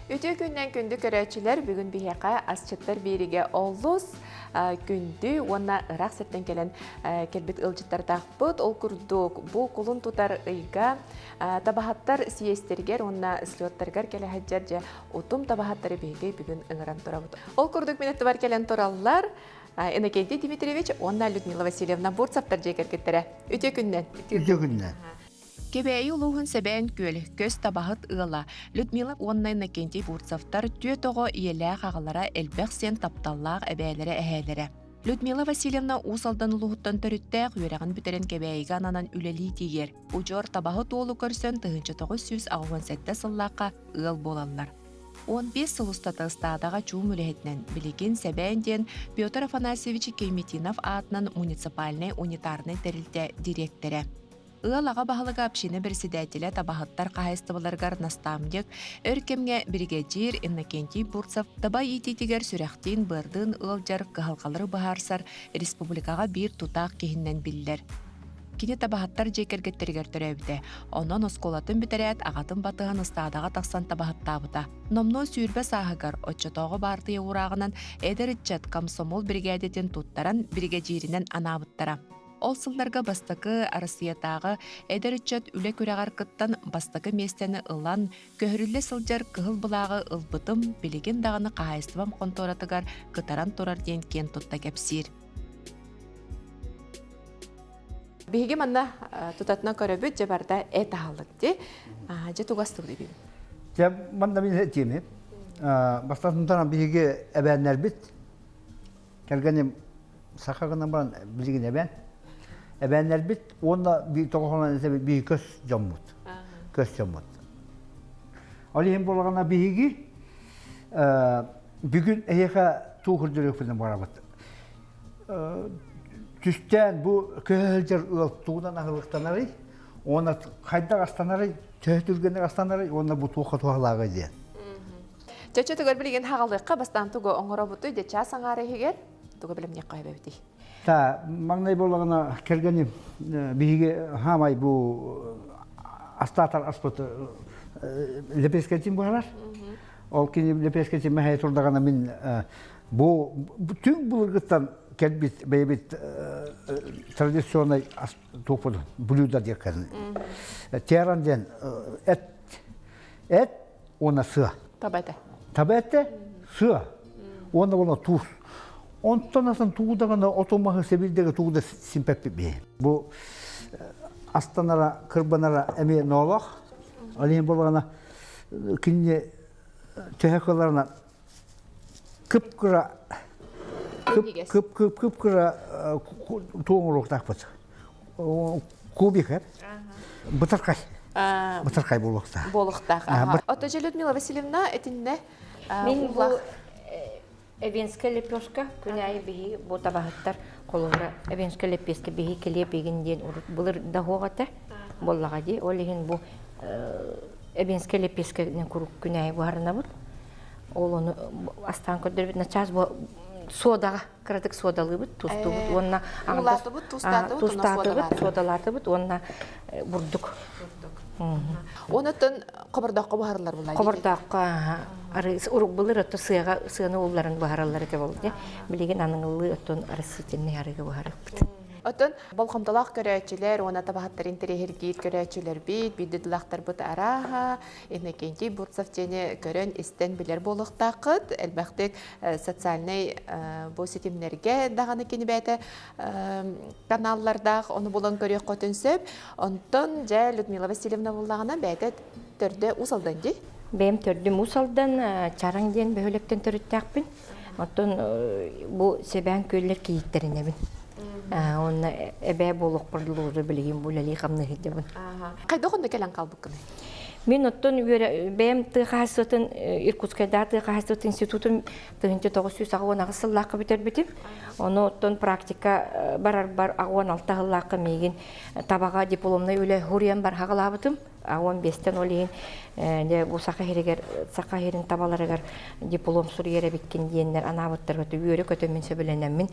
Үтө күннен күнді көрәчілер бүгін бейеқа асчыттар беріге олыс күнді онна ұрақ сеттен келен келбет ұлжыттар тақпыт. Ол күрдік бұл құлын тұтар ұйға табахаттар сиестергер, онна слеттергер келі хаджар жа ұтым табахаттары бейге бүгін ұңыран тұра бұд. Ол күрдік минетті бар келен тұралылар. Иннокентий Дмитриевич, онна Людмила Васильевна Бурцаптар жекер кеттірі. Үтө күннен. Үтө күннен. Кебәйі ұлығын сәбән көл, көз табағыт ұғыла. Людмила онна Иннокентий Бурцаптар түйетоғы иелі қағылара әлбәқ сен тапталлақ әбәйлері әхәлері. Людмила Васильевна усалдан ұлығыттан түріттәқ үйрәғін бүтерен кебәйігі ананан үләлі тегер. Ұжор табағыт олы көрсен 900 ағуын сәтті сыллаққа ұғыл болалар. 15 сылыстаты ұстадаға чуым үләхетінен білеген сәбәнден Петр Афанасьевич Кейметинов атынан муниципальный унитарный тәрілті директоры. Ыалаға бағылыға апшины бірсідәтілі табағыттар қағайыстыбыларғар настамдек, өркемге бригадир Иннокентий Бурцев таба ететігер сүрәқтен бұрдың ұлжар қығалқалары бағарсар республикаға бір тұтақ кехіннен білдер. Кені табағыттар жекергеттергер түрәбіде. Онын осколатын бітірәт ағатын батыған ұстадаға тақсан табағыттабыда. Номно сүйірбе сағығар отчатоғы бартыя урағынан әдірітчат комсомол бригадетін туттаран бригадирінен анабыттара. Ол сылларға бастықы арысиятағы әдірітчат үлі көрәғар кыттан бастықы местені ұлан көхірілі сылжар кығыл бұлағы ұлбытым білеген дағыны қағайыстывам конторатығар кытаран тұрар ден кен тұтта кәпсир. Бейге манна тұтатына көрөбіт же барда әт ағалық де, же тұғастық дейбім? Же манда мен әтемі. Бастатын тұран бейге әбәнлер біт. Кәлгенім сақағынан баран білген әбән. Әбәнлер бит, онда тоғылған әсәбі бейі көз жоммұд. Көз жоммұд. Алейхем болғана бейгі, бүгін әйеға туғырдыр өкпілден барабыд. Түстен бұл көлдер туғынан ағылықтанары, оны қайдақ астанары, төхтүргенер астанары, оны бұл туға туғалағы дейін. Чөчі түгір білген хағалыққа бастан тұғы оңыра бұты, де час аңары егер, тұғы білімне қой бәбді. Та маңнай болғана кергені бейге хамай бұл астатар аспыты лепескетин бұғалар. Ол кені лепескетин мәхәй тұрдағана мен түн бұлырғыттан кәлбет бәйбет традиционный топыды, блюда декәрін. Теран ден әт, оны сыа. Табәті. Табәті сыа. Оны туыз. Онтан асан туғудағана отомағы себілдегі туғуда симпәппі бе. Бұл астанара, кырбанара әме нолақ. Алейін болғана кінне төхекаларына күп-күра туғын ұрық тақпыз. Кубик әп. Бұтырқай болуқта. Болуқтақ. Ота же Людмила Васильевна әтінде ұлақ. Эвенская лепешка, күнәйі бейі бұл табағыттар қолығыра эвенская лепеска бейі келе бейгінден бұлыр дағуғаты боллаға де. Олеген бұл эвенская лепеска күнәйі бұғарына бұд. Ол оны астан көдір бітіна час бұл содаға, қырадық содалы бұд, тұсты бұд. Улаты бұд, тұстаты бұд, содалаты бұд, онына бұрдық. Оны түн қабырдаққа бұғарылар бұлай? Қабырдаққа ұрық бұлыр өтті сыйыны оларын бұғарылар өте болды. Білеген аныңылы өттін арысытенне арығы бұғарық бұд. Отын болқымдылақ көрәчілер, оны табағаттарын тірехергейт көрәчілер бейт, бейдіділақтар бұд араға, Иннокентий Бурцев тені көрін істен білер болықтақыд, әлбәқтік социальный бұл сетімлерге дағаны кені бәті каналлардағы оны болын көрек қотын сөп, онтын жа Людмила Васильевна болағына бәті түрді ұсалдан дей? Бәйім түрдім ұсалдан чарың ден бөліктен түріттәқпін. Онтын бұл себән көйлер кейіттеріне бін. Онна әбә болық бұрдылығы білген бұл әлі қамны хедебін. Қайда қонда кәлін қалбық күні? Мен оттон бәйім тұқасытын, Иркутскайда тұқасыт институтын 1900 ағуан ағысыллақы бітер бітім. Оны оттон практика бар ағуан алтағыллақы меген табаға дипломны өлі хұриян бар хағылабытым. Ағуан бестен олейін бұл сақа херін табаларығар диплом сұр ері біткен дейіндер анабыттар көті үйері көті мен сөбіленемін.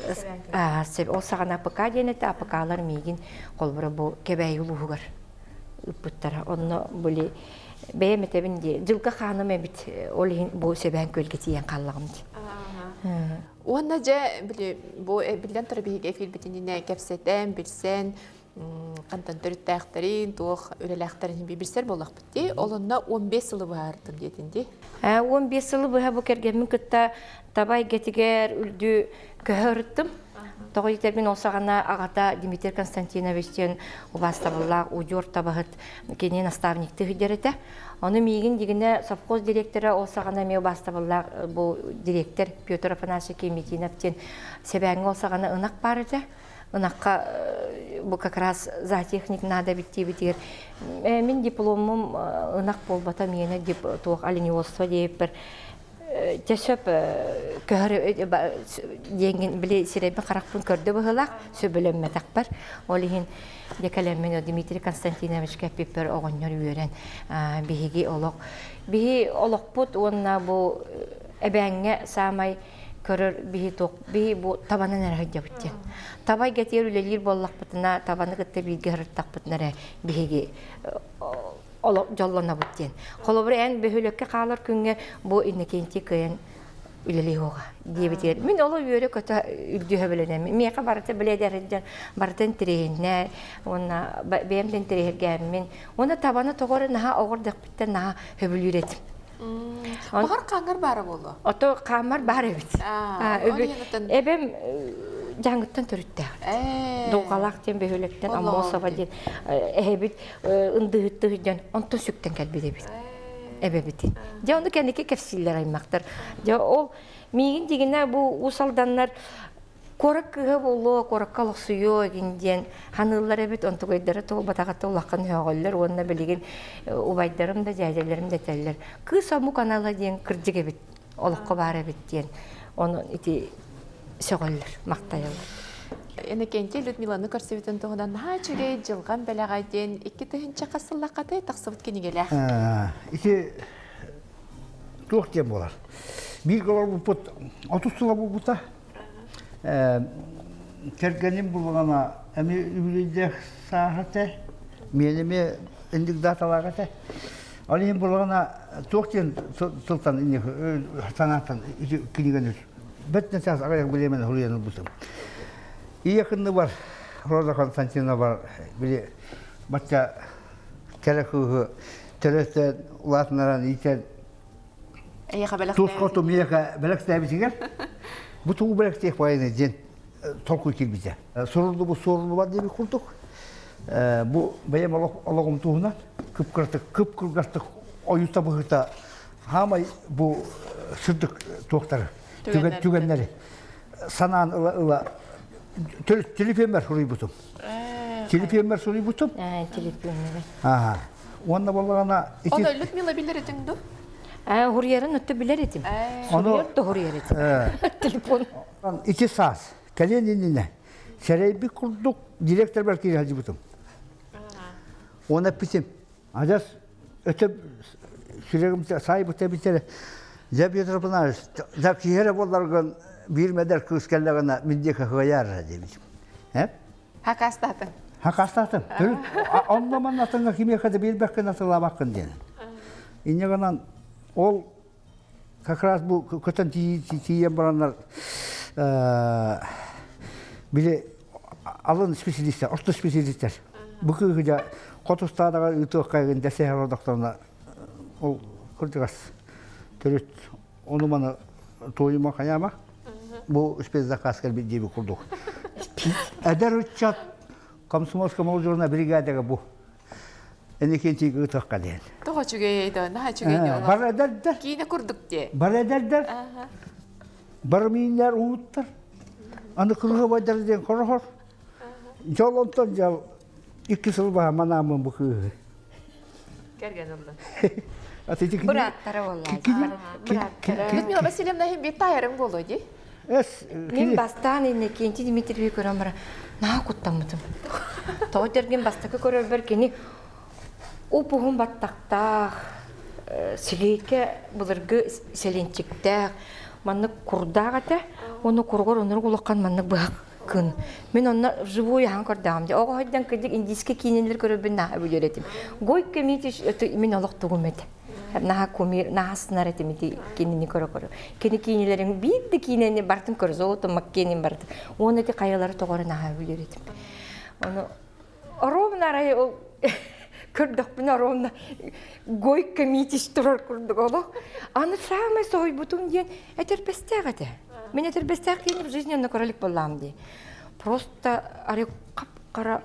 Ол саған АПК дейінеті, АПК-алар мейгін қолбыры бұл кебәй ұлығығар. Үппіттара. Онны бұлі бәйметебин де жылга ханым эбит олин бу себен көлге тиен каллагым ди. Уонна же биле бу билен тора биге эфир битинне кепсетен билсен кантан төрттәхтәрин тух үлеләхтәрин бибирсер болак битти. Олонна 15 сылы бардым дединди. 15 сылы бу кергенмин кытта табай гетигер үлдү көһөрттүм. Тогойдер мен осагана агата Дмитрий Константиновичтен убастабыллак удюр табахыт кенен наставникти хидерете. Оны мигин дигине совхоз директоры осагана ме убастабыллак бу директор Петр Афанасьевич Митиновтен себәңе осагана ынак бар иде. Ынакка бу как раз зоотехник надо битти битер. Мен дипломым ынак болбата мене дип туак оленеводство деп бер Тәшәп денген биле сирәбе каракпын көрдө быһылак сөбөлөммө такпар. Олиһин декалеммен Дмитрий Константинович кеппер огоннор үйрен биһиги олок. Биһи олокпут онна бу эбәңгә самай көрөр биһи ток биһи бу табанын әрәҗә биттен. Табай гәтер үлелер боллакпытына табаны гытты билге хырттакпытнары биһиги Оло жоллана буттен. Холобыр эн бөһөлөккө калар күнгө бу иннекенти кыйын үлели хога дебитер. Мен оло үйрө көтө үрдүһө беленем. Мека барыты биледерден бартын тиренне, онна бемден тирегәммен. Оны табаны тогоры наха огырдык биттен наха хөбүлүрет. Багар каңгар бары болду. Ото камар бар бит. Эбем жаңгыттан төрүттө. Догалак тем бөһөлөктен амосова ден. Эбит ындыгыттыгын онто сүктен келбеде бит. Эбебит. Же ону кенеке кепсиллер аймактар. Же ол мигин дигине бу усалданнар кораккыга боло, кораккалык суйо гинден ханыллар эбит онтугайдары тол батагатта улаккан хөголлар, онна билеген убайдарым да жайжаларым да теллер. Кысаму канала ден кырдыга бит. Олокко бары бит ден. Оны ити сөголлөр, мактайлар. Энекенте Людмиланы көрсөбүтөн тогудан хачыре жылган белагайден 2-нче касыллакката таксыбыт кенигеле. Ити тук тем болар. Бир голор бу 30 сыла бу бута. Кергеним булгана эми үлүдө саахате менеме индик даталагате. Алин булгана тук тем султан ини санаттан кенигенер. Бетне час агаяк билемен хулуяны бутум. И якынны бар, Роза Константиновна бар, биле батча керехугу төрөстө улатнаран ичен тускоту мияка белекстебитигер. Буту белектек байны жен толку килбиже. Сурулду бу сурулу бар деп курдук. Бу бейемологум тугунан кыпкыргастык оюта быгыта хамай бу сырдык токтары түгеннери санаан ыла телефемер сурый бутум. Телефемер сурый бутум. Телефемер. Ага. Онда болгана Оны Людмила билер этиңду? Хурьерин өттө билер этим. Хурьер да хурьер этим. Телефон. 2 саат. Каленинне. Серейби курдук директор бар кирелди бутум. Она питем. Ажас өтө сүрегим сайбы тебитере. Жабьетер панар. Закиере боларган bir medar kıskellagana mindeka hıyar demişim. Hep? Hakastatın. Hakastatın. Anlaman atınga kimyakada bir bakın atıla bakın diye. İnneganan ol как раз bu köten tiyen baranlar bile alın spesialistler, orta spesialistler. Bu kıyıca Kotustağ'da ıtık kaygın desehar doktoruna ol kırdıgas. Törüt onu bana toyuma kayama. Bu спецзаказкар диби курдук. Эдер учат комсомольская молодежная бригадага бу. Энекенти гытакка ден. Того чугейдо, на чугейдо. Бар эдердер. Кийне курдук де. Бар эдердер. Бар минер uuттар. Аны кырга байдар ден корохор. Жолонтон жал 2 жыл ба манамын бу кы. Керген олду. Браттары боллар. Браттары. Людмила Васильевна хим бит тайрың болду ди. Мен бастан иннекенти Дмитрий көрөмөр. На куттамытым. Тоодерген бастакы көрөр бер кени упугун баттактак силейке булыргы селенчиктак манны курдагата, оны кургор онур кулаккан манны бак кын. Мен онна живой хан көрдәм. Ого хайдан кидик индийский кинелер көрөбүн на бүлөретим. Гой кемитиш мен алык тугумет. Наха комир нахаснар этимити кинени көрө. Кени кинелерин битти кинени бартын көр золото маккенин барт. Оны те каялары тогора наха бүлөретим. Оны ровно рай көрдік мен ровно гой кемитиш турар көрдік олық. Аны шамай сой бутун ден этерпестег эте. Мен этерпестег кеніп жизненно көрөлік болам дей. Просто аре қап-қара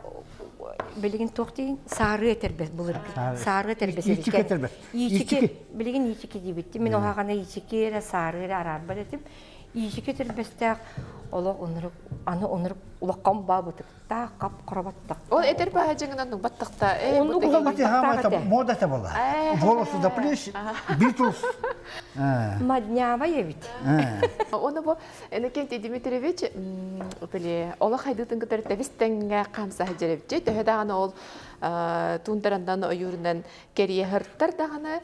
білеген тоқ дейін сары этербес бұлыр. Сары этербес. Ичики этербес. Ичики. Білеген ичики дейбітті. Мен оғағана ичики сары арарба детім. Ичики этербестег олық аны онырып улаққан бабытық. Та қап қарабаттық. Ол этер бахажыңынан баттықта. Onu kullanmıştı hamata moda da bola. Волосы да плещ, Битлз. Маднява евит. Оны бу Иннокентий Дмитриевич биле ола хайдытын кытар тавистенге камса хажеревче төһөдаганы ол тундарандан оюрунан керие хырттар даганы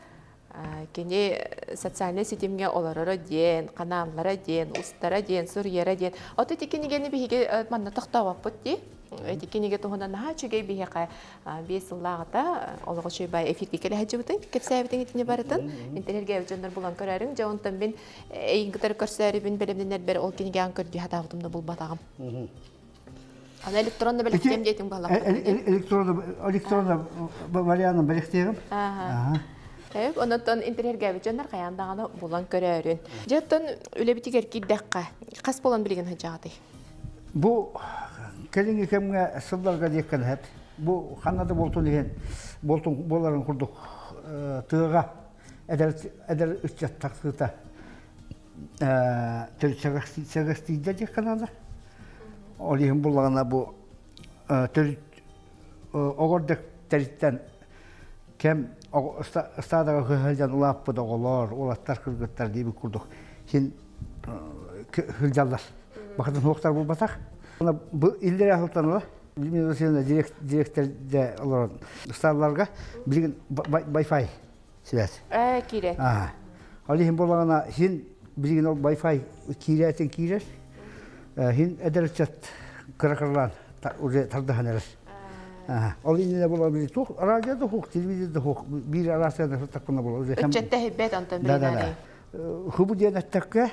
кене социальный сетимге оларара ден, канамлара ден, устара ден, сурьера ден. Оты тикенигени биге манна тактабап бутти. Тикенеге тухунан хачыгей биге бесыллагыта олого шөйбай эфирге келе хажыбытын кепсәбитен итине барытын. Интернетке жондар булган көрәрин, жонтан мен эйин кытар көрсәрибин белемнер бер ол кенеге анкөрдү хатагымда бул батагым. Ана электронды белектем дейтин бала. Электронды вариантын белектегим. Онотон интернетке жондар каяндаганы булган көрәрин. Жеттен үлебитигер киддакка кас болон билген хажагаты. Бу келинге кемге сылдарга деккен хет. Бу ханада болтун деген боларын курдук тыга эдер үччат таксыта. Тел чагастыйда деккен анда. Олихин буллагана бу тел огордек териттен кем стадага хылжан улаппы да олар, олаттар кыргыттар дейби курдук. Сен хылжаллар. Бакытын хоктар булбасак. Бу илдер ахылтанла, билмесен директорде олар старларга билген Wi-Fi связь. Кире. Олихин буллагана сен билген ол Wi-Fi киресен кирес. Сен эдерчат кыракырлан уже тардаханерес. Ол инде була били тух, радиода хук, телевизорда хук, бир арасында тактакына була уже. Өчөттө хебет антон билени. Хубу денаттакка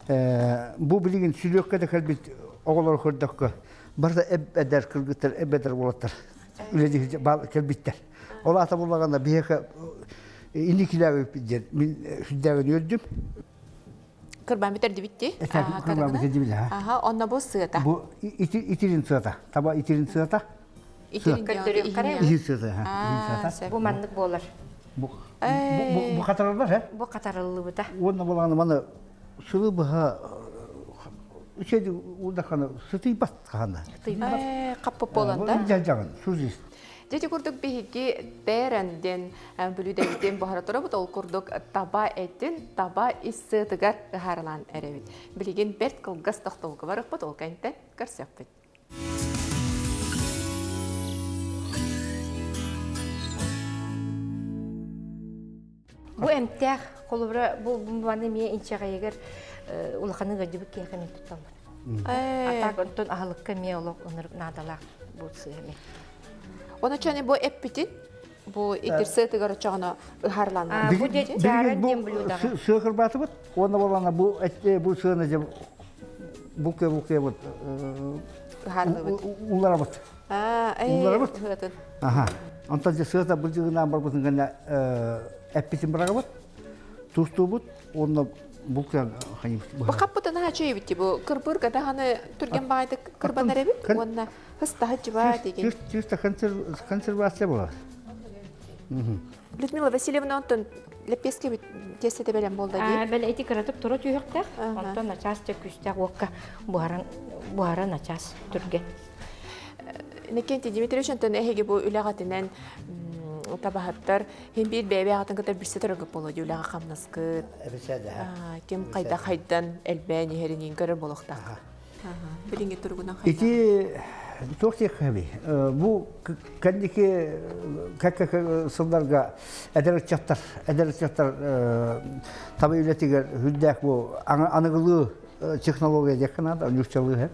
бу билген сүлөккө да келбит оголор көрдөккө. Барда эбедер кыргыттар, эбедер болоттар. Үледи бал келбиттер. Ол ата булаганда бияка иникилер бидер. Мен сүдөгөн өдүм. Кырбан битер дибитти. Кырбан битер дибиле. Онна бу сыта. Бу итирин сыта. Таба итирин сыта. Бу мандык болар. Бу катарлар, he? Бу катарлы бута. Онна болганы мана сылы баха үчеди удаканы сытый бат кана. Капып боланда. Жажаган, сузис. Дети курдук биһиги дээренден бүлүдөгден бахаратора бут ол курдук таба этин таба иссытыгар харалан эребит. Билген берт кылгас тохтолго барып бут ол кенте көрсөппүт. Бу эмтех колубра бу баны ме инчагайгер улаханы гадибик кехен тутталар. Атак онтон ахлыкка ме олок оныр надалак бу сыйме. Оны чане бу эппитин бу итирсетигер чагына ыхарлана. Бу де жаранден блюда. Сыгыр баты бут. Онна болганы бу этте бу сыгына же буке бут. Ыхарлы. Улара бут. Улара бут. Онтон же сыгына бу жыгына бар бутун гана эппитин барага бут. Тусту бут. Онна буке хани. Бу каппытын хачы битти бу кырбырга даганы түрген байды кырбанар эбит. Онна хыста хачыба деген. Чисто консервация була. Людмила Васильевна онтон лепеске бит тесте белем болду ди. Бел эти кратып тура түйөктөр. Онтон начас те күстө окка буаран начас түрге. Иннокентий Дмитриевич онтон эһеге бу үлегатынан табахаттар hem bir bebe атын кытар бирсе төрөгө болду үлега камнаскы. Кем кайда хайдан элбени херинин көрөр болохта. Билинге тургунан хайда. Ити тохти хаби. Бу кандики как сылдарга эдерчаттар таба үлетигер хүлдәк бу аныгылы технология деканада нюкчалыгы хеп.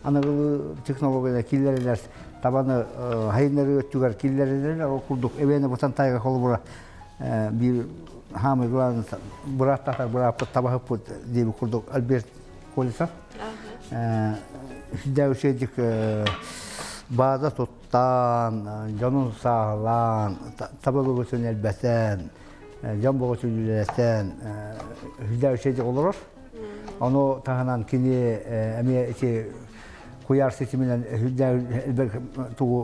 Анагылы технология киллерлер табаны хайнары өттүгөр киллерлер окурдук эбени бутан тайга колбура бир хамы глан бураттар бурапты табахып деп курдук Альберт Колесов. Дәүшедик база тоттан, жанын сағылан, табылығы өсін әлбәтен, жан бұғы сүйліләтен, дәүшедик олырыр. Оны тағынан кені әме қойар сетімінен тұғы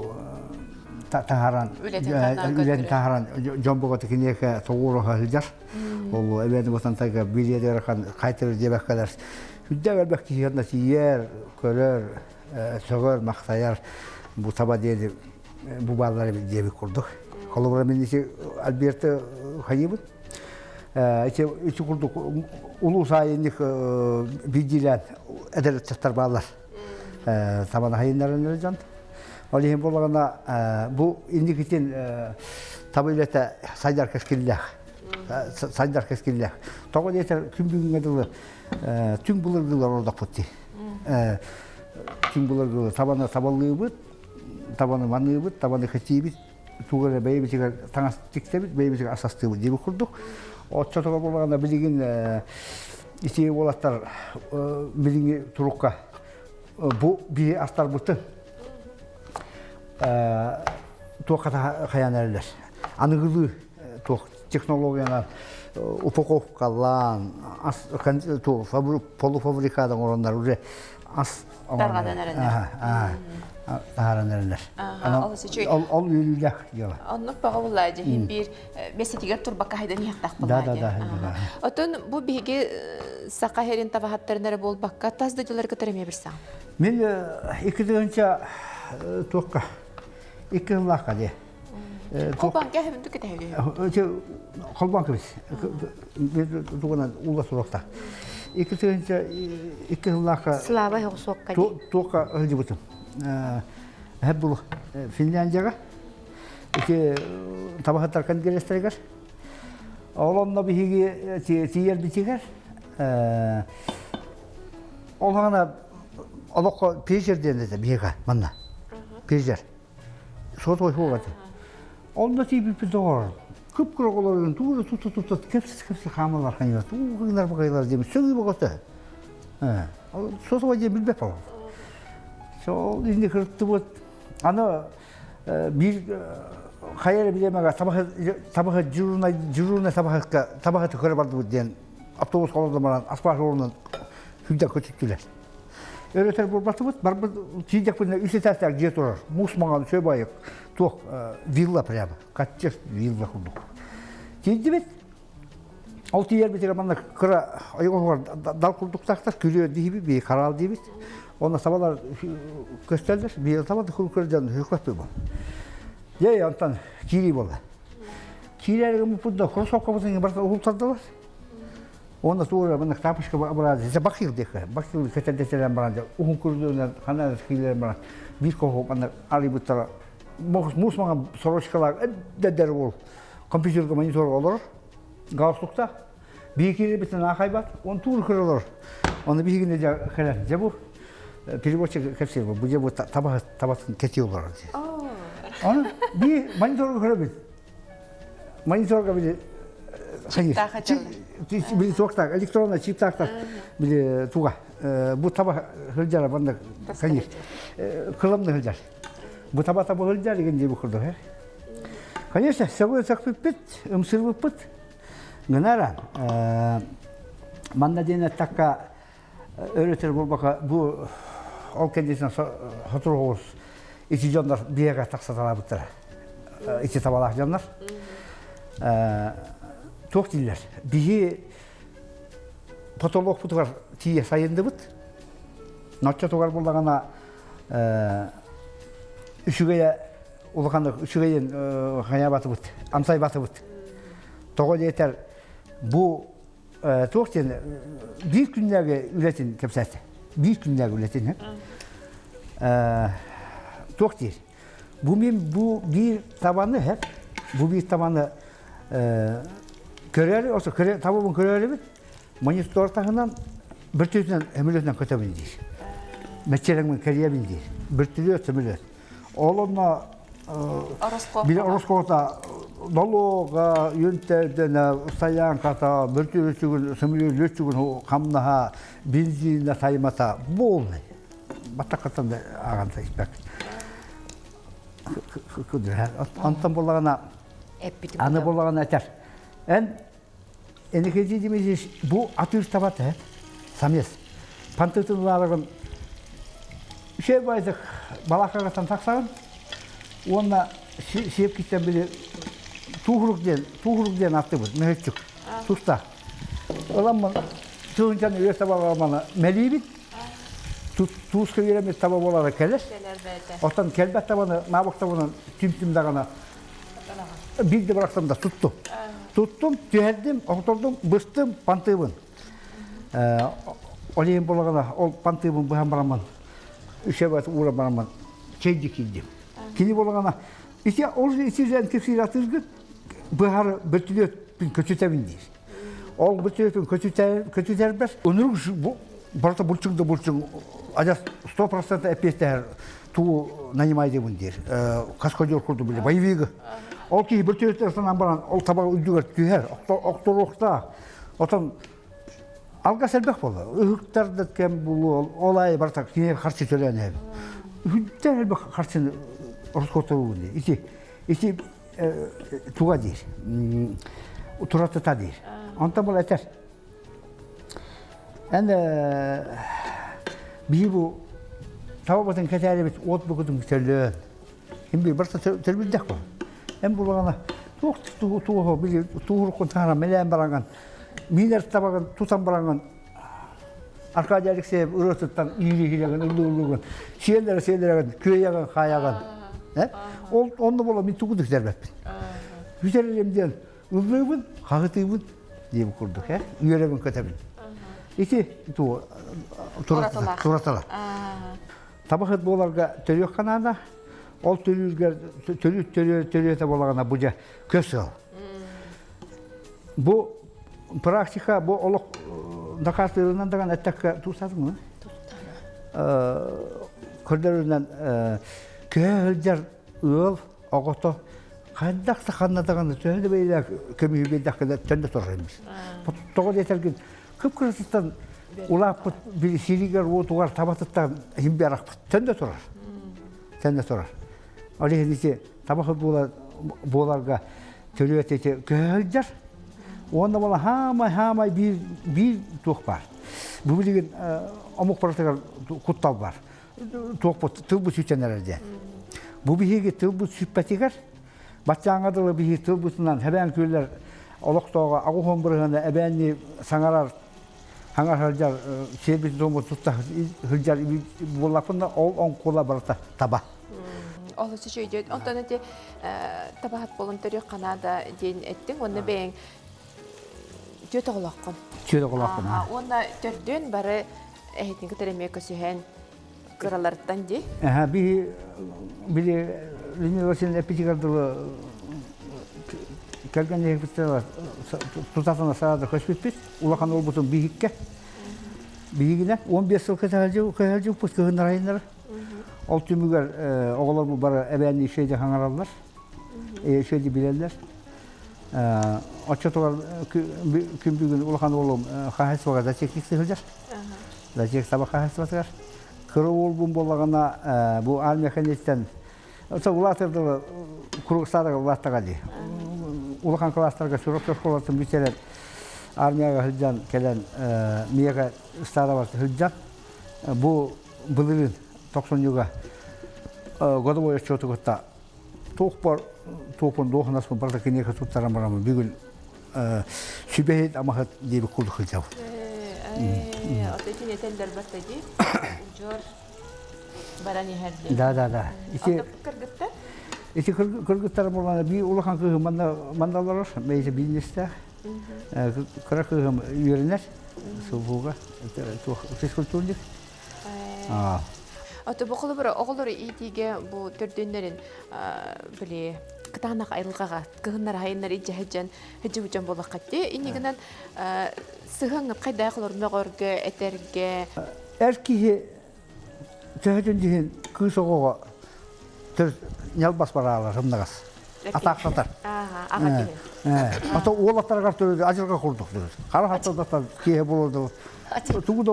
тағаран, үлетін тағаран, жан бұғы кенеке тұғырыға үлдер. Ол әбәді бұтан тайға биледі әрқан қайтыры дебәк қадар. Хүддәк әлбәк кейхетна тиер, көрер, сөғөр, мақтаяр, бұ таба деді, бұ балалары дебі құрдық. Қолыбыра мен есе Альберті қайыбын. Есе құрдық, ұлу сайынық бейділен әдәлеттіктар балалар. Табаны қайынларын өрі жанды. Ол ең болғана, бұ индикетен таба үлеті сайдар кәскеліләқ. Сайдар кәскеліләқ. Тоғы дейтер күн бүгін әділі түн бұлырғылар орда бұтты. Түн бұлырғылар табаны табалығы бұд, табаны маңығы бұд, табаны қытии бұд, туғыры бәйбетігер таңас текте бұд, бәйбетігер асасты бұд дебі құрдық. Отша тұға болғанда білігін исеге болаттар біліңе тұрыққа бұл бейі астар бұтты туаққа қаян әрілер. Анығылы туақ технологиянан упаковкалан, полуфабрикадан орандар уже ас Тарғадан әрінер. Тарғадан әрінер. Ол үйлілдәк ела. Оннық баға олай жайын бір бәсетігер тұрбаққа хайдан яқтақ болай. Да. Отын бұл бейге сақа херін табағаттарынары бол баққа тазды жылар көтереме бірсаң? Мен 2-дегінші тоққа, 2 лаққа де. Қолбанға әвімді кәді әві? Қолбанға біз. Туғынан ұлда сұрақта. 2 лаққа Слава соққа де. тоққа үлді бұтым. Әп бұл Финляндияға. Табақаттар кәндгерестерігер. Олонна бігеге тиер бітігер. Олғана олыққа пейжер дейінді бігеға, манна. Пейжер. Соты ойқы оғады. Onda tipi bir doğru. Kıpkırık olarken tuğra kepsiz hamurlar kaynar. Tuğlar bakaylar demiş. Söngü bakatı. Sosu var diye bilbep olur. So izini kırıttı bu. Ana bir hayal bilemeye tabağı cürüne tabağı tıkırı vardı bu diyen. Otobüs kalırdı asfalt yolundan hüdde kötüttüler. Öğreter bu batı bud, barbar çiğdek bunlar üstü tersler jet olur. Musmagan söbayık. Tuğ villa prema. Kaççı villa kurduk. Çiğdi bit. Altı yer bitir amanla kıra ayığı var. Dal kurduk taktar. Külüyor diye bir karal diye bit. Ondan sabahlar gösterdiler. Bir yıl sabah da kırıcandı. Hükmet bu. Ya yantan kiri bola. Kirilerin bu da kursak kapısının barda uğultardılar. Ondan sonra bana tapışka bıradı. Bakıyor diye. Bakıyor ketendeseler bıradı. Uhun kurduğundan kanal skiler bıradı. Bir kohu bana arayıp Musmağa soroşkalar der ol. Kompüter monitör olur. Gauslukta bir kere bir tane akay var. Onu tur kırılır. Onu bir gün de kırar. Bu perivotçu kapsül bu. Bu tabakın kesiyorlar. Onu bir monitör kırabilir. Monitör kırabilir. Hayır. Bir sokak elektronla çip taktar. Bir tuğa. Bu tabak hırcara bana hayır. Kılımlı hırcar. Bu tabağı hırcar diye bu kurdu. Конечно, сегодня закпит, мсыр пит. Гынара. Манда дене такка öğretir bu o kendisine hatırlıyoruz. İki canlar bir yere taksatalar biter. İki tabalak canlar. Çok diller. Bihi patolog putukar tiye sayındı bit. Natça tukar bulduğuna üşügeye Ulukanlık üşügeyin haya batı bit. Amsay batı bit. Toğul yeter bu Toğul bir günlerge üretin kepseti. Bir günlerge üretin. Toğul değil. Bu bir tabanı hep. Bu bir tabanı köreri olsa tabanın köreri bit. Monitör takından bir tüyden emületten kötü bindir. Meçeleğin kariye bindir. Bir tüyü emület. Oğlumla bir Oroskov'da doluğa yöntemden sayan kata bir tüyü sümülü lütçügün kamnaha benzinle saymata bol. Batakatan da ağanta ispek. Antan bolağına anı bolağına eter. Enekeci demeyeceğiz bu atır tabat he. Samyes. Pantırtın varlığın şey baydık balakağıtan taksağın onunla şiyip gitten biri tuğuruk diyen attı bu mühütçük. Tusta. Olamın tuğuncanı üye tabağı meliği bit. Tuğuska yüremez tabağı olarak gelir. Otan kelbet tabanı, mabuk tabanı tüm dağına bir de bıraktım da tuttum. Tuttum, tüherdim, oturdum, bıstım, pantığımın. Olayım bolağına, o pantığımın bu hem baraman. Üçe batı uğra baraman. Çeydi kildim. Kili bolağına. İşte orada içeriden tepsiyle atırgı, buharı bütülüyor, kötü tevindir. Ol bütülüyor, kötü terber. Onuruk bu, barata bulçun, acas 100% epeyster tuğu naнимайды bundir. Kaskocor kurdu bile, bayıvıgı. Ol ki bütülüyor sana baran, ol tabağı uydurur, tüher, oktorukta. Otan alga selbek bolu. Ihıktar da kem bulu, olay barata kine karşı söyleyen ev. Hütter elbek karşını Oroskov'ta bundir. İti tuğa değil. Turatata değil. Ondan bol eter. Bir bu tavabatın keteri bit ot bugudun gütelliği. Hem bir barsa terbirdek var. Hem bulağına tuğu bilir tuğurukun tanrı meleğen barangan. Miner tabağın tutan barangan. Arkadaşlık sebep ırıtıttan iyiliğinden ıllığın. Şeylere köye yagan, kayagan. Onda bola min tuğu dükler bepin. Güzellerimden ıllığın, kağıtığın diye kurduk. Üyelerin kötebin. İki tuğu turatalar. Tabakıt boğalarga törüyor kanada. Ol törüyor bolağına buca köz sığal. Bu praktika, bu oluk dakartlarından da ettek tuğsadın mı? Tuğsadın. Körderlerinden köye hılcar ığıl, oğutu. Kaydaksa kanadağını söyledi böyle kömüğü bir dakikada tönde sorarmış. Toğa yeter ki kıpkırısından ulap bir siriger oğutuğar tabatıttan himbi arak tönde sorar. Tönde sorar. Öyle hediyse tabakı boğalarga törüyor eti köye hılcar. Onda bana hamay bir tuğ var. Bu bilgin amuk paratıgar kuttal var. Tuğ bu tılbı sütçenlerden. Bu bilgi tılbı süppetigar. Batçağın adılı bir tılbısından heben köyler Oluqtoğa ağuğun bırığında ebenli sangarar hangar hılcar şerbeti domu tutta hılcar bulapında on kola barata taba. Olası şeyde ondan öte tabahat voluntaryo Kanada deyin ettin. Onda ben Tüyöte olaqın. Tüyöte olaqın. Onda tördün bari ehetin kıtıremeye kösühen kıralardan di. Bir üniversitenin epitikardılı kelgen yekbitler var. Tutasına sağda köşbitmiş. Ulaqan olbutun bihikke. Bihigine 15 yıl kıhalcı upus kığınlar ayınları. Ol tümüger oğlarımı bari ebenli şeyde hangarallar. Şeyde bilerler. Açıtolar gün bir gün ulaqan oğlum kahesi var da çeklik sıhılcar. Da çek sabah kahesi var. Kırı olgun bolağına bu al mekanistten ulatırdı kuruksadığı ulattağa di. Ulaqan klaslarga şurok kolatın biteler armiyaga hılcan kelen miyaga istada var hılcan. Bu bılırın 90 yuga godoboy çotuqta toqpar topun doğunasın barda kineka tuttaran baramı bir gün sübehit amahat diye bir kurduk hılcan. Ateşin yeteller battaydı. Jor barani herdi. Da. İşte Kırgıtlar bulana bir ulaqan kığı mandalar meyse bilinirse kıra kığı yörener soğuğa fiskültürlük. Ata bu kadar oğulları iyiyge bu tördünlerin böyle kıtanak ayrılgağa kıhınlar hayınlar iyice hecen bolaqatı. İniginen сыгыңып кайда кылырмагорга этерге Эркиге төһөтөн диһин кыысогого төр нялбас баралар хымнагас. Атаксатар. ага Ата уолаттарга төрөдө ажырга курдук дөрөс. Кара хаттадактар кие болду. Тугуда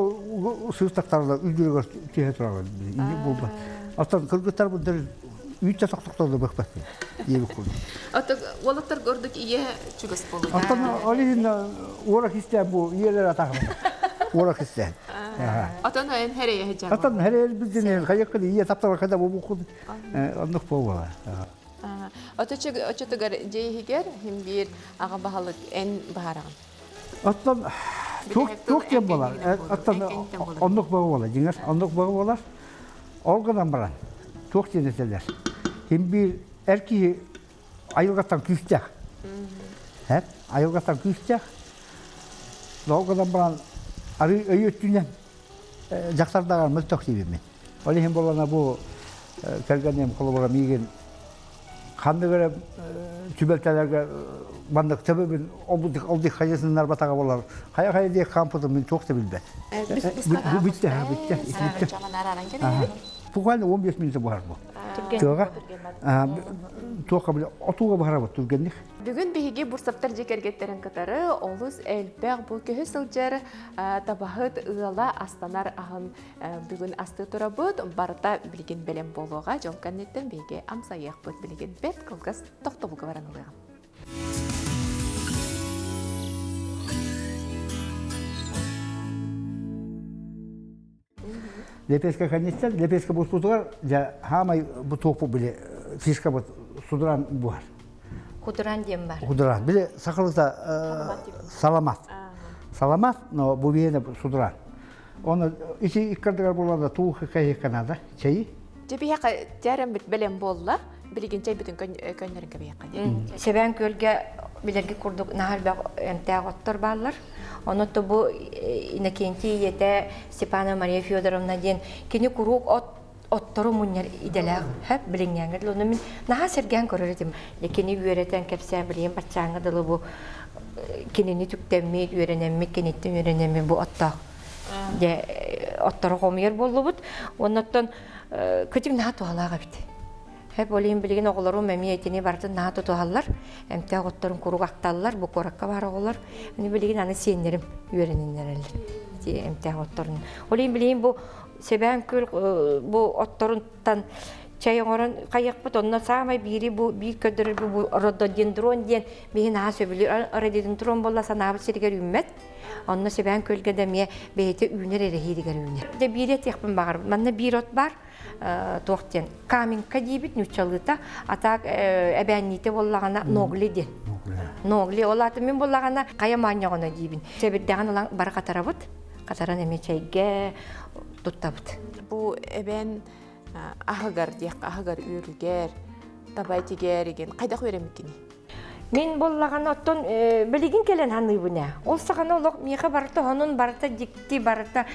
сыыстактарда үйдөргө кие тураган. Инде болду. Аттан кыргыттар бу үйтө токтокторду бакпат. Ебик курду. ата уолаттар көрдүк ие чугас болду. Аттан алин уора кистен бу иелер атакы. Уора кистен. Атан эн херeye хежа. Аттан херел билдин кайыкка ие таптар кайда бу курду. Андык болду. Очотугар жейхигер хим бир ага бахалык эн бахараган. Аттан çok kem bolar. Attan onluk bağı bolar. Jinger onluk bağı bolar. Olgadan baran. Çok deneseler. Hem bir erkeği ayılgattan küstecek. Hep ayılgattan küstecek. Olgadan baran arı öğüttüğünden jaktardagan mıltak gibi mi? Öyle hem bolana bu kelgenem kolubara migen kandı göre tübeltelerge bandık sebebin oldu hayasınlar bataga bolar. Haya diye kampıdı min çok da bilbet. Bu bitti ha bitti. Bitti. Bu halde 15 minute var bu. Tuğa. Tuğa bile otuğa bahara bu turgenlik. Бүгүн биһиги бурсаптар жекергеттерин кытары олус элбек бу көһү сылжар табахыт ыала астанар ахын бүгүн асты турабыт барта билген белем болууга жолканнеттен биһиги амсаяк бут билген бет кылгас токтобуга баранулган. Лепеска канистер, лепеска бу судугар, ja хамай бу топу биле фишка бу судуран буар. Кудуран дем бар. Кудуран. Биле сакылыкта саламат. Саламат, но бу биене судуран. Оны ичи иккардыгар буларда туухы кайыкканада, чайы. Жебияка жарам бит белем болла, билген чай бүтүн көннөрүнгө бияка. Себен көлге билерге курдук нахарбак эмтяготтор баллар. Онотто бу инекенти ете Степана Мария Федоровна ден кини курук оттору муньяр иделер хеп билингәнгә лоны мин наха серген көрөрдем. Лекени үйрәтән кепсә билем бачаңга дылы бу кинени түктәмме үйрәнәмме кенеттен үйрәнәмме бу отта. Де оттору комер булды. Оннан көтүк наха туалага бит. Hep olayım bilgin oğullarım memiyetini bardı naha tutuhallar. Emtiyag otların kuruk aktallar, bu korakka var oğullar. Hani bilgin anı siyenlerim öğreninler emtiyag otların. Olayım bilgin bu seben kül bu otlarından çayın oran kayak bit ondan sağmay biri bu bir ködür bu rododendron diyen bir naha söbülür. Rododendron bolla sana sirger ümmet. Ondan seben kölge demiye beyte ünler erehiriger ünler. De bir et yakın bağır. Manna bir ot var. Тоқтен каминка дейбит нүчалыта атак эбәнните боллагана ногли ден. Ногли олаты мен боллагана каяманьягына дейбин. Себеддәгән улан бар катарабыт. Катаран эме чайга туттабыт. Бу эбен ахагар дияк ахагар үргер табайтигер еген кайда көремекени. Мен боллагана оттон билигин келен ханы буна. Ол сагана олок миха барта хонун барта дикти барта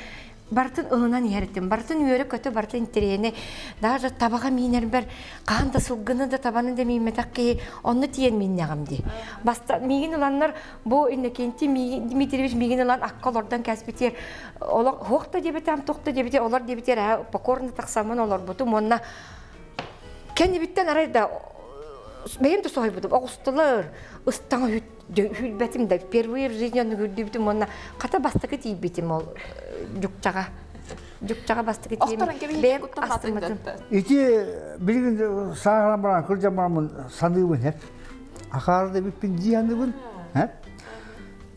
Бартын ылынан ереттім. Бартын үйері көті, бартын тирене. Даже табаға минер бір қағанда сұлғыны да табанын да мейметақ кей, оны тиен мен неғамды. Меген ұланлар, бұл иннекенті Дмитриевич меген ұлан аққал ордан кәспетер. Олар хоқта дебеті, тоқта дебеті, олар дебетер, покорны тақсамын олар бұтым. Онына кәне біттен арайда бәйім де соғай бұдым. Оғыстылар, ұстаңа хүлбәтім да, первые в жизни оны хүлдебетім. Онына қата бастықы тейбетім ол. Жүкчаға бастығы деймін. Бәйім астырмадым. İki bilgin sağlam baran kırca baramın sandığı hep. Akarda bir cihandı bun. Hep.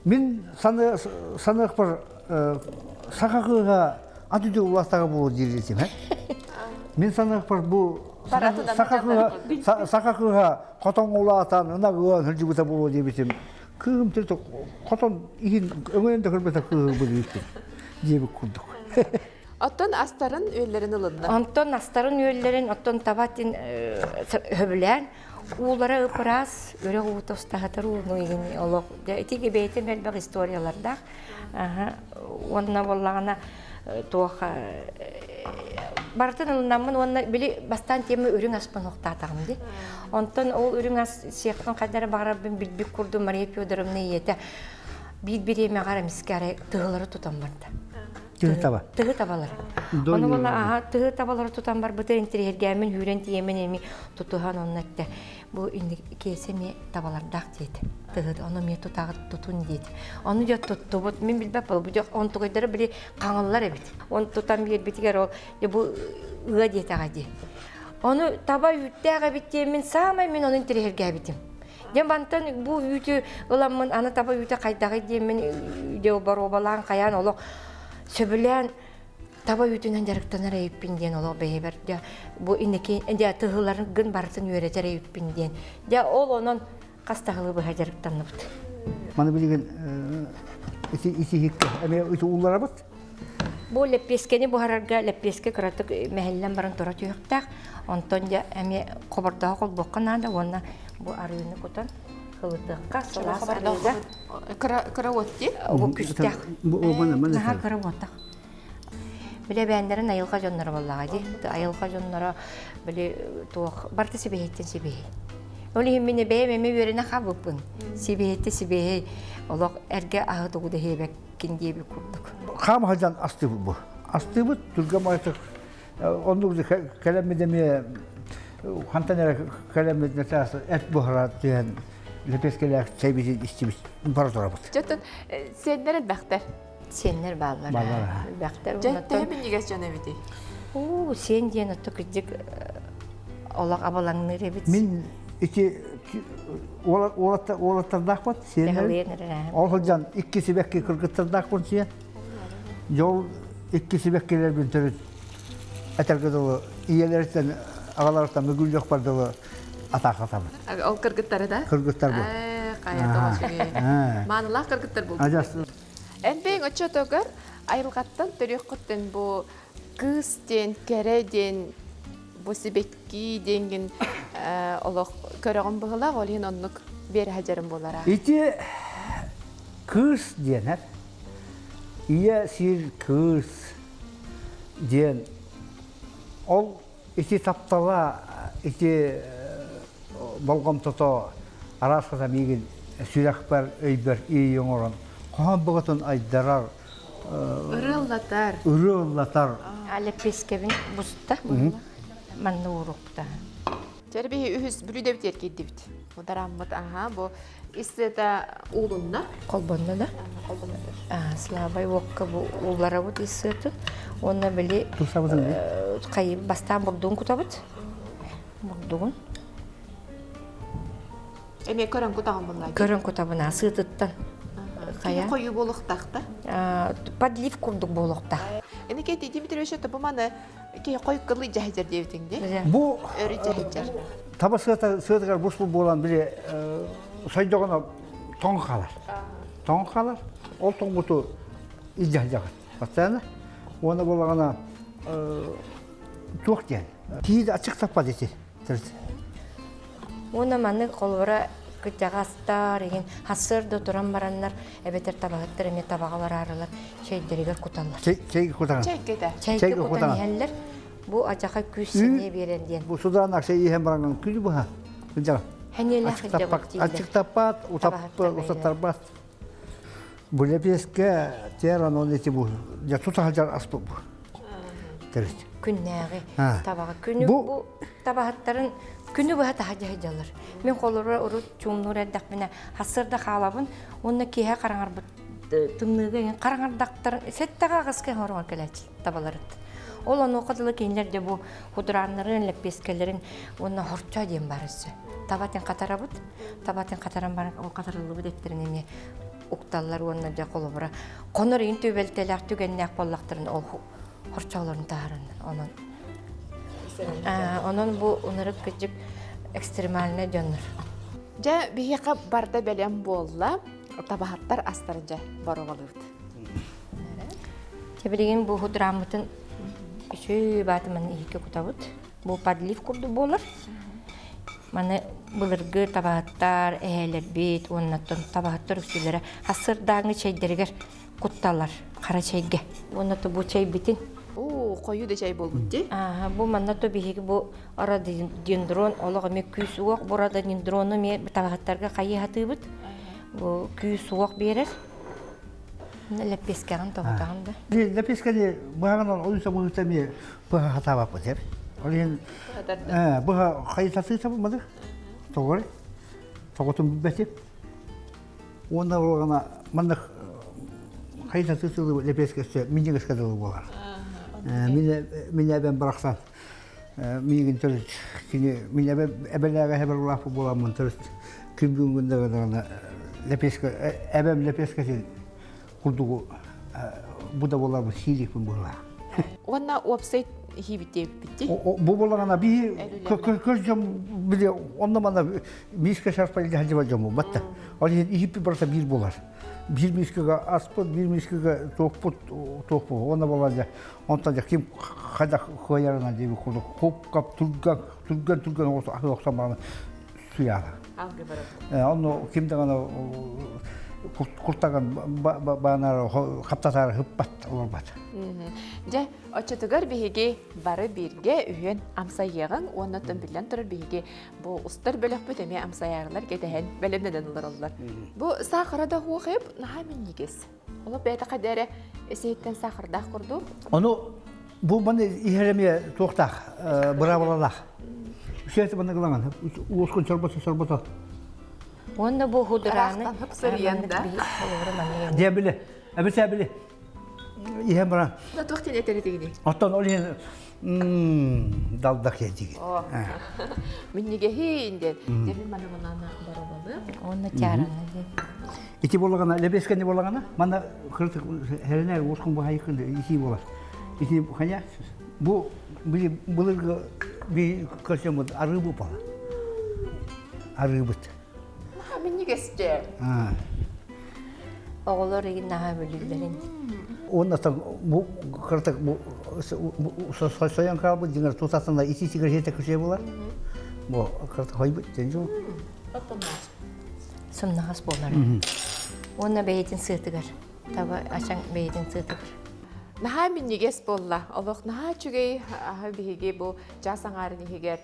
Min sandığı bir sakakıga atıcı ulaştığı bu diyeceğim hep. Min sandığı bir bu sakakıga koton ulaştan ona güven hırcı buta bu diyeceğim. Kığım tırtık koton ihin öngönde kırbeta kığım bu diyeceğim. Diye bir kurduk. Оттон астарын өйлерин ылынна. Онтон астарын өйлерин, оттон табатын хөбілән, улара ыпырас, өрі ғуыта ұстағатыр ұлыну еген олық. Этеге бәйтім әлбәқ историяларда. Онына болағына туақа бартын ылынамын, онына білі бастан темі өрің аспан оқтатағымды. Онтон ол өрің ас сияқтың қадары бағарабын білбік құрды Мария Федоровна еті. биреме гара мискаре тыгылары тутан барда. Тыгы таба. Тыгы табалары. Дон Оны ага тыгы табалары тутан бар бутер интерьергәмен хүрен тиемен эми тутухан оннатта. Бу инде кесеме табалардак дейт. Тыгы оны ме тутагы тутун дейт. Оны жа тутту бут мен билбеп бул жок он тугайдары бири каңыллар эбит. Он тутан бир битигер ол бу ыга дейт ага ди. Оны таба үттәгә биттемен самай мен оны интерьергә битим. Дем бантан бу үтү ыламын аны таба үтә кайдагы демен үдө баро балан каян оло сөбүлән таба үтүнөн жарыктанар эйппинден оло бейбер. Бу инеки энде тыгыларын гын барсын үйрөтөр эйппинден. Ол онон кастагылы бу жарыктанып. Мана билген ити хикке. Эме үтү уллара бат. Бу лепескени бу харарга лепеске кыратык мәхәллән барын тора түйөктәк. Онтон да эме кобордагы кол бокканада онна бу арыны кутан кылытыкка салас арыда. Караотти. Бу күстәк. Бу мана Наха караоттак. Биле бәндәрен айылга жоннары боллага ди. Айылга жоннары биле туак барты себеһеттен себеһи. Оли мине бәйме үренә хабыпын. Себеһетте себеһи. Олак эрге агыдыгы дебек кинди би курдук. Хам хадан асты бу. Асты бу турга майтык. Онду калемедеме хантанера калемедне тас эт бухрат дигән лепескеләр чәйбизи истибис. Бар торабыз. Жаттан сендерен бактар. Сеннер баллар. Баллар. Бактар Жаттан минигәс жана бити. Оо, сен диен отокдик олак абалаңны ребит. Мин ити олаттардак бат сен. Олжан икки себекке кыргыттардак бат сен. Жол икки себеккелер бин төрөт. Атаргыдылы иелерден агалардан мүгүл жок бардылы атакатам. Ол кыргыттары да? Кыргыттар бу. Кая тоғаш. Манылақ кыргыттар бұл. Ажасы. Энбейн очотогар айылгаттан төрөккөттен бу кыз ден, кере ден, бу сибекки денген олох көрөгөн быгылак олин оннук бери хажарым болара. Ити кыз денер. Ие сир кыз ден. Ол ити таптала, ити болгом тото арасында мигин сүрәкбәр өйбер ий оңорон. Кан боготон айдарар. Үрөллатар. Але пескебин буста. Манны урукта. Терби үһүс бүлүдө битер киддибит. Удараммыт бу истета уулунна. Колбонна да. Слабай вокка бу уллара бут исетин. Онна били кайы бастан бурдун кутабыт. Бурдун. Эме көрөн кутаган буллай. Көрөн кутабына сытыттан. Кая кою болохтакта. Подлив курдук болохта. Энеке Дмитрий бу маны ке кой кылы жахжар дебитиңде. Бу Өрү жахжар. табасыгар бушбу болан биле сайдогона тоң калар. Тоң калар. Ол тоңбуту ижахжагат. Патсана оны болагана туак ден. Кийде ачык таппады эти. Оны маны колбара кытагастар еген хасырды туран бараннар эбетер табагаттар эме табагалар арылар чейдеригер куталлар. Чейги кутаган. Чейкеде. Чейге кутан иһеллер бу ажака күсене беренден. Бу судан акча иһем баранган күз бу ха. Күнҗа. Хәнеле Ачык таппат, усаттарбат. Бу лепеске теран он эти бу. Я тутахалжар аспы бу. Терет. Күннәге табага күнү бу табагаттарын күнү бу хата хаҗалар. Мен колора урут чумнур әддәк менә хасырда халабын, онны киһә караңар бу тынныгы караңардактар сеттага гыска хорган келәч табалар. Ол аны окыдылы кинләрдә бу худраннарын, лепескеләрен онны хорча дигән барысы. Табатын катарабыт, табатын катаран бар, ол катарылы бу деттерин эме укталлар онны да колобра. Конор ин төбелтеләк түгәннәк боллактырын ол хорчаларын тарын. Онон бу унырык кыжык экстремальный жоннор. Жа бияка барда белем болла, табахаттар астарынжа барогалыбыт. Тебелеген бу худрамытын үші батымын ике кутабыт. Бу подлив курду болар. Маны былыргы табахаттар, эхелер бит, оннаттан табахаттар үксілері хасырдаңы чайдергер кутталар, қара чайге. Оннатты бу чай битин. Кою да чай болбут ди. Бу маннатты биһиги бу ара дендрон, олага ме күс уак, burada dendronu ме табахаттарга кайы хатыбыт. Бу күс уак берер. Лепескәгән тоготаган да. Лепескәне баганан олыса булсамы бага хатаба потер. Олен бага кайсасы табылмады. Тогыр. Тоготун бәтеп. Онда болгана мында кайсасы лепескәсе минигәскә дә булар. Мине бен бараксан. Минеген төрт мине әбәләгә хәбәр булап буламын төрт. Ким бүгенгә генә лепеска лепескәсе курдугу буда болар бу сирик була. Онна вебсайт хибите битти. Бу болгана би көзөм биле онда мана мискә шарпайды хаҗыба җому батта. Али хиппи барса бир булар. Бир мискәгә аспот, бир мискәгә топпу. Онда боларда онта ким хада коярына дип курдук. Коп кап турган оксаманы суяга. Алгы барат. Онно кимдә гана куртаган банар каптатар хыппат олбат. Же очотугар биһиги бары бирге үйен амсайягын оннотон билен турар биһиги бу устар бөлөк бүтеме амсаярлар кетен белемнеден олар. Бу сахарда хугып нахамин нигес. Ола бета кадәре эсейттен сахарда курду. Оны бу маны ихереме токтак бравалалах. Шәйте баны гылаган. Ускон чарбата. Онда бу худраны Дебиле. Әбесәбиле. Ихем бара. Да тохтен этеретигини. Аттан олен далдак едиги. Минниге хинден. Дебил мана барабалы. онда тяраны. Ити болгана, лебескене болгана, мана кыртык херенер ускон бу хайкынды ити болар. Ити ханя бу булырга би кашемут арыбы пала. Арыбыт. Миннигесте. Оголор еген наха бөлүлөрүн. Оннан бу кыртык бу соян кабы дигәр тутасында ити сигарета көче булар. Бу кыртык хайбы тенҗу. Сымнагас болар. Онна бейтин сытыгар. Таба ачаң бейтин сытыгар. Наха миннигес болла. Олох наха чүгей биһиги бу жасаңарын хигер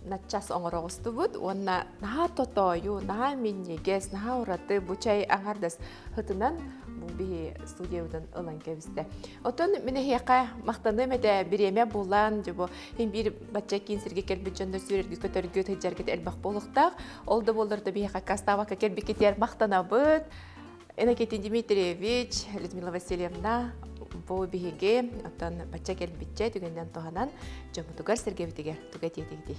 начас оңорогусту бут. Онна наха тотою, наха миннигес, наха ураты бу чай аңардас хытынан бу биһи студиядан ылан кебисте. Отон мене хияка мактаны мете биреме булан жобо хим бир бачча кинсерге келбит жөндөр сүрергө көтөргө тежергет элбак болуктак. Олда болдорда бияка кастава келбикетер мактана бут. Энакетин Дмитриевич, Людмила Васильевна бу биһиге отон бачча келбитче түгенден тоганан жомутугар сергебитиге тугатетигди.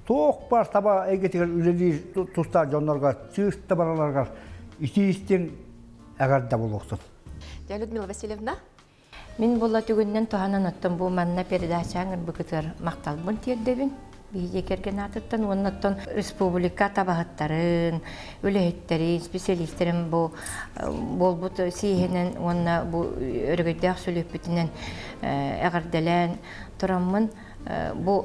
Ток бар таба эгетигер үлели туста жоннорга чыгышта бараларга итистин агарда болуктун. Людмила Васильевна Мен болла түгүннен тоһанан оттон бу манна передачаңыр быкытыр макталбын тиердебин. Биһиге керген атыттан оннаттан республика табахаттарын, үлехеттерин, специалисттерин бу болбут сиһенен онна бу өргөйдәк сүлөпүтүнен агарделен тураммын бу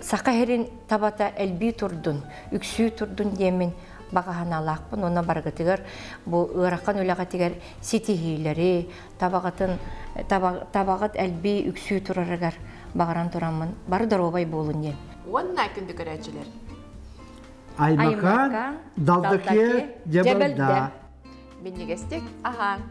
сакаһерин табата элби турдун, үксүү турдун демин багаһаналакпын, онна баргытыгар бу ыраккан үлегатыгар ситиһилери, табагат элби үксүү турарыгар багаран тураммын. Бары доробай болун ден. онна күндү көрөчүлөр. Аймакан далдаке жебелда. Миннигестик аһаң.